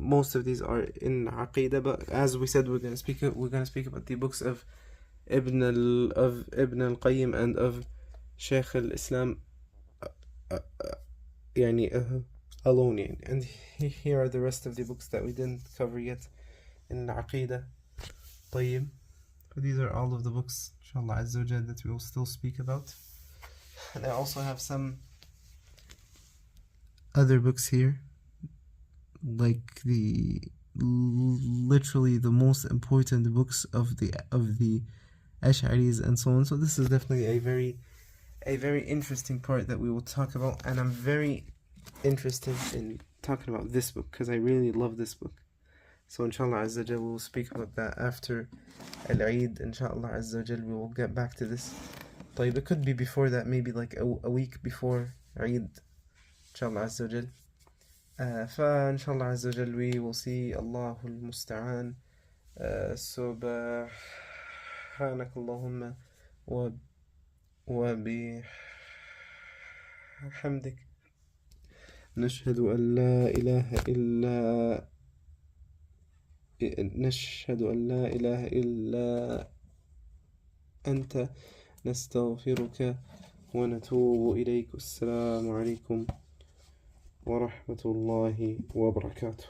most of these are in Aqīdah, but as we said, we're gonna speak about the books of Ibn al-Qayyim and of Shaykh al-Islam alone, and here are the rest of the books that we didn't cover yet in Aqīdah. طيب, these are all of the books, inshallah azza wa jal, that we will still speak about. And I also have some other books here, like literally the most important books of the Ash'aris and so on. So this is definitely a very interesting part that we will talk about, and I'm very interested in talking about this book because I really love this book. So inshallah azza wa jal, we will speak about that after al-Eid. Inshallah azza wa jal, we will get back to this. طيب, it could be before that, maybe like a week before Eid, inshallah azza wa jal. Inshallah azza wa jal, we will see Allahul Musta'an. سبحانك اللهم وبحمدك نشهد أن لا إله إلا أنت نستغفرك ونتوب إليك. السلام عليكم ورحمة الله وبركاته.